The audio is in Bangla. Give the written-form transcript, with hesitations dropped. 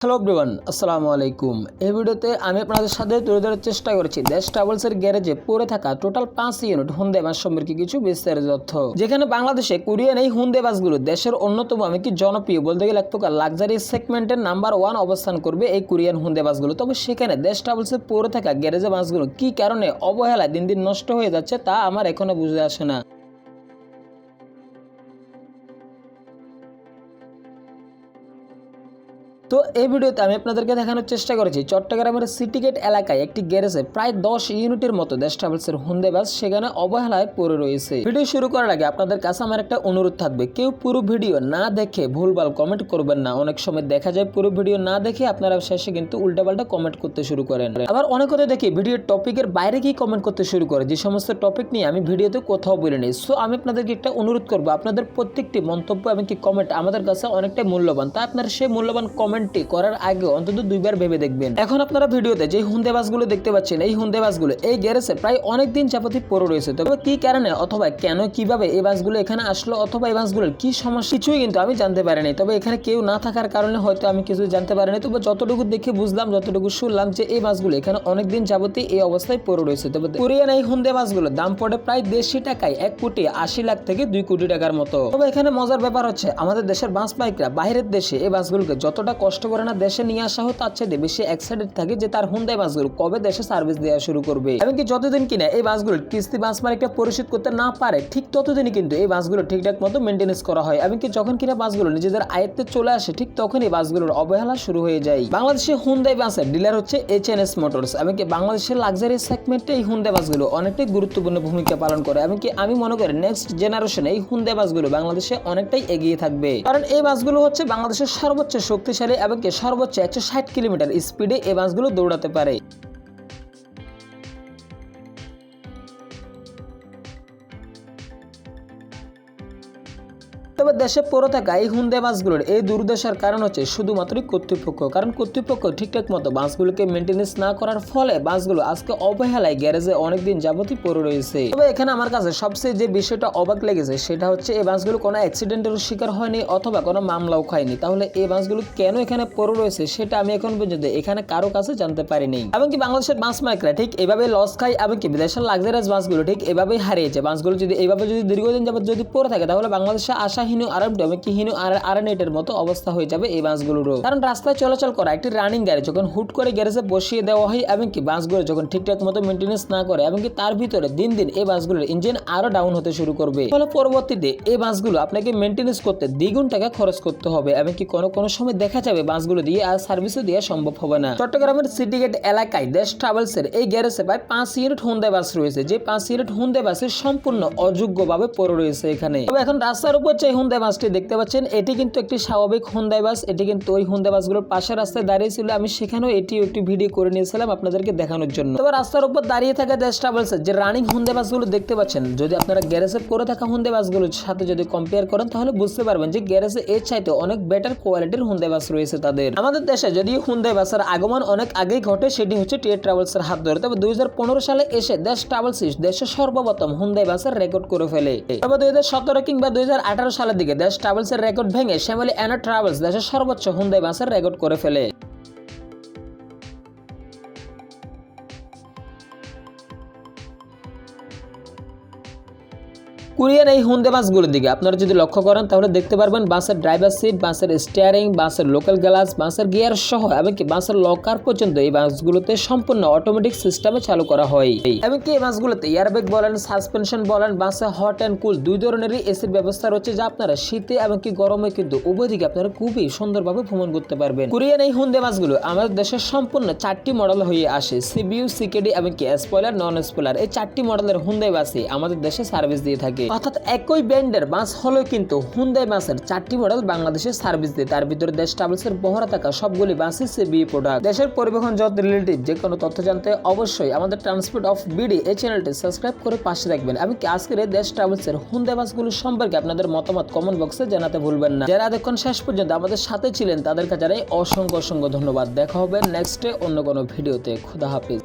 হ্যালো এভরিওয়ান, আসসালামু আলাইকুম। এই ভিডিওতে আমি আপনাদের সাথে তুলে ধরার চেষ্টা করেছি দেশ ট্রাভেলসের গ্যারেজে পড়ে থাকা টোটাল 5 ইউনিট হুন্ডাই বাস সম্পর্কে কিছু বিস্তারিত তথ্য। যেখানে বাংলাদেশে কোরিয়ান এই হুন্ডাই বাসগুলো দেশের অন্যতম কি জনপ্রিয় বলতে গেলে এক প্রকার লাক্সারি সেগমেন্টের নাম্বার 1 অবস্থান করবে এই কোরিয়ান হুন্ডাই বাসগুলো। তবে সেখানে দেশ ট্রাভেলসের পড়ে থাকা গ্যারেজে বাসগুলো কি কারণে অবহেলায় দিন দিন নষ্ট হয়ে যাচ্ছে তা আমার এখনো বুঝে আসে না। তো এই ভিডিওতে আমি আপনাদেরকে দেখানোর চেষ্টা করেছি চট্টগ্রামের সিটি গেট এলাকায় একটি গ্যারেজে প্রায় 10 ইউনিটের মতো দেশ ট্রাভেলসের হুন্ডাই বাস সেখানে অবহেলায় পড়ে রয়েছে। ভিডিও শুরু করার আগে আপনাদের কাছে আমার একটা অনুরোধ থাকবে, কেউ পুরো ভিডিও না দেখে ভুলভাল কমেন্ট করবেন না। অনেক সময় দেখা যায় পুরো ভিডিও না দেখে আপনারা শেষে কিন্তু উল্টাপাল্টা কমেন্ট করতে শুরু করেন। আবার অনেক কথা দেখি ভিডিওর টপিকের বাইরে গিয়ে কমেন্ট করতে শুরু করে, যে সমস্ত টপিক নিয়ে আমি ভিডিওতে কোথাও বলিনি। সো আমি আপনাদেরকে একটা অনুরোধ করবো, আপনাদের প্রত্যেকটি মন্তব্য এবং কি কমেন্ট আমাদের কাছে অনেকটাই মূল্যবান। তা আপনারা সেই মূল্যবান কমেন্ট করার আগে অন্তত দুইবার ভেবে দেখবেন। এখন আপনারা ভিডিওতে যে হুন্ডাই বাসগুলো দেখতে পাচ্ছেন, এই হুন্ডাই বাসগুলো এই গ্যারেজে প্রায় অনেক দিন যাবতীয় পড়ে রয়েছে। তবে কি কারণে অথবা কেন কিভাবে এই বাসগুলো এখানে আসলো অথবা এই বাসগুলোর কি সমস্যা কিছুই কিন্তু আমি জানতে পারিনি। তবে এখানে কেউ না থাকার কারণে হয়তো আমি কিছু জানতে পারিনি। তবে যতটুকু দেখে বুঝলাম, যতটুকু শুনলাম যে এই বাসগুলো এখানে অনেক দিন যাবতীয় এই অবস্থায় পড়ে রয়েছে। তবে কোরিয়ান এই হুন্ডাই বাসগুলোর দাম পড়ে প্রায় দেশি টাকায় 1,80,00,000 থেকে 2 কোটি টাকার মতো। তবে এখানে মজার ব্যাপার হচ্ছে আমাদের দেশের বাস মালিকরা বাইরের দেশে এই বাসগুলোকে যতটা কষ্ট করে না দেশে নিয়ে আসা হয় তার চেয়ে বেশি এক্সাইটেড থাকে যে তার হুন্ডাই বাসগুলো কবে দেশে সার্ভিস দেওয়া শুরু করবে। এমনকি যতদিন কিনা এই বাসগুলোর কিস্তি বাস মালিকরা পরিশোধ করতে না পারে ঠিক ততদিনই কিন্তু এই বাসগুলো ঠিকঠাক মতো মেনটেন্স করা হয়। এমনকি যখন কিনা বাসগুলো নিজেদের আয়ত্তে চলে আসে ঠিক তখনই বাসগুলোর অবহেলা শুরু হয়ে যায়। বাংলাদেশে হুন্ডাই বাসের ডিলার হচ্ছে এইচ&এস মোটরস। এমনকি বাংলাদেশের লাক্সারি সেগমেন্টে এই হুন্ডাই বাসগুলো অনেকটাই গুরুত্বপূর্ণ ভূমিকা পালন করে। এমনকি আমি মনে করি নেক্সট জেনারেশনে এই হুন্ডাই বাসগুলো বাংলাদেশে অনেকটাই এগিয়ে থাকবে, কারণ এই বাসগুলো হচ্ছে বাংলাদেশের সর্বোচ্চ শক্তিশালী এবং সর্বোচ্চ 160 কিলোমিটার স্পিডে এই বাসগুলো দৌড়াতে পারে। তবে দেশে পড়ে থাকা এই হুন্ডাই বাসগুলোর এই দুর্দশার কারণ হচ্ছে শুধুমাত্রই কর্তৃপক্ষ। কারণ কর্তৃপক্ষ ঠিকঠাক মতো বাসগুলোকে মেনটেন্স না করার ফলে বাসগুলো আজকে অবহেলায় গ্যারেজে অনেকদিন যাবতীয় পড়ে রয়েছে। তবে এখানে আমার কাছে সবচেয়ে যে বিষয়টা অবাক লেগেছে সেটা হচ্ছে এই বাসগুলো কোনো অ্যাক্সিডেন্টের শিকার হয়নি অথবা কোনো মামলাও খায়নি। তাহলে এই বাসগুলো কেন এখানে পড়ে রয়েছে সেটা আমি এখন পর্যন্ত এখানে কারো কাছে জানতে পারিনি। এমনকি বাংলাদেশের বাস মালিকরা ঠিক এভাবে লস খায় এমনকি বিদেশের লাক্সারিয়াস বাসগুলো ঠিক এভাবেই হারিয়েছে। বাসগুলো যদি এইভাবে যদি দীর্ঘদিন যাবত যদি পড়ে থাকে তাহলে বাংলাদেশে আসা হিনু আরএনের মতো অবস্থা হয়ে যাবে এই বাসগুলোরও। কারণ রাস্তায় চলাচল করা একটি রানিং গাড়ি যখন হুট করে গ্যারেজে বসিয়ে দেওয়া হয় এমনকি বাসগুলো যখন ঠিকঠাক মতো মেনটেন্স না করে এমনকি তার ভিতরে দিন দিন এই বাসগুলোর ইঞ্জিন আরো ডাউন হতে শুরু করবে। ফলে পরবর্তীতে এই বাসগুলো আপনাকে মেনটেন্স করতে দ্বিগুণ টাকা খরচ করতে হবে। এমনকি কোনো সময় দেখা যাবে বাসগুলো দিয়ে আর সার্ভিসও দেওয়া সম্ভব হবে না। চট্টগ্রামের সিটি গেট এলাকায় দেশ ট্রাভেলসের এই গ্যারেজে প্রায় 5 ইউনিট হুন্ডাই বাস রয়েছে, যে 5 ইউনিট হুন্ডাই বাসের সম্পূর্ণ অযোগ্যভাবে পড়ে রয়েছে এখানে। তবে এখন রাস্তার উপর যে হুন্ডাই বাসটি দেখতে পাচ্ছেন এটি কিন্তু একটি স্বাভাবিক হুন্ডাই বাস। এটি কিন্তু ওই হুন্ডাই বাসগুলোর পাশে রাস্তায় দাঁড়িয়ে ছিল, আমি সেখানেও এটিও একটি ভিডিও করে নিয়েছিলাম আপনাদেরকে দেখানোর জন্য। তবে রাস্তার উপর দাঁড়িয়ে থাকা দেশ ট্রাভেলসের যে রানিং হুন্ডাই বাসগুলো দেখতে পাচ্ছেন, যদি আপনারা গ্যারেজে পড়ে থাকা হুন্ডাই বাসগুলোর সাথে যদি কম্পেয়ার করেন তাহলে বুঝতে পারবেন যে গ্যারেজে এর চাইতে অনেক বেটার কোয়ালিটির হুন্ডাই বাস রয়েছে তাদের। আমাদের দেশে যদি হুন্ডাই বাসের আগমন অনেক আগেই ঘটে, সেটি হচ্ছে টিএ ট্রাভেলসের হাত ধরে। তবে 2015 সালে এসে দেশ ট্রাভেলস দেশের সর্বপ্রথম হুন্ডাই বাসের রেকর্ড করে ফেলে। তবে 2017 কিংবা 2018 সালের দিকে দেশ ট্রাভেলসের রেকর্ড ভেঙে শ্যামলী অ্যানা ট্রাভেলস দেশের সর্বোচ্চ হুন্ডাই বাসের রেকর্ড করে ফেলে। কোরিয়ান এই হুন্ডাই বাসগুলোর দিকে আপনারা যদি লক্ষ্য করেন তাহলে দেখতে পারবেন বাসের ড্রাইভার সিট, বাসের স্টিয়ারিং, বাসের লোকাল গ্লাস, বাসের গিয়ার সহ এমনকি বাসের লকার পর্যন্ত এই বাসগুলোতে সম্পূর্ণ অটোমেটিক সিস্টেমে চালু করা হয়। এমনকি এই বাসগুলোতে এয়ারব্যাগ বলেন, সাসপেনশন বলেন, বাসে হট অ্যান্ড কুল দুই ধরনেরই এসির ব্যবস্থা রয়েছে, যা আপনারা শীতে এমনকি গরমে কিন্তু উভয় দিকে আপনারা খুবই সুন্দরভাবে ভ্রমণ করতে পারবেন। কোরিয়ান এই হুন্ডাই বাসগুলো আমাদের দেশের সম্পূর্ণ 4টি মডেল হয়ে আসে, সিবিইউ, সিকেডি এমনকি স্পয়লার, নন স্পয়লার। এই 4টি মডেলের হুন্ডাই বাসই আমাদের দেশে সার্ভিস দিয়ে থাকে। অর্থাৎ একই ব্র্যান্ডের বাস হলেও কিন্তু হুন্ডাই বাসের 4টি মডেল বাংলাদেশে সার্ভিস দেয়। তার ভিতরে দেশ ট্রাভেলসের বহরা থাকা সবগুলি বাসই সিবিই প্রোডাক্ট। দেশের পরিবহন জগৎ রিলেটেড যে কোনো তথ্য জানতে অবশ্যই আমাদের ট্রান্সপোর্ট অফ বিডি এই চ্যানেলটি সাবস্ক্রাইব করে পাশে রাখবেন। আমি আজকের এই দেশ ট্রাভেলসের হুন্ডাই বাসগুলো সম্পর্কে আপনাদের মতামত কমেন্ট বক্সে জানাতে ভুলবেন না। যারা এতক্ষণ শেষ পর্যন্ত আমাদের সাথে ছিলেন তাদেরকে জানাই অসংখ্য ধন্যবাদ। দেখা হবে নেক্সটে অন্য কোনো ভিডিওতে। খুদা হাফেজ।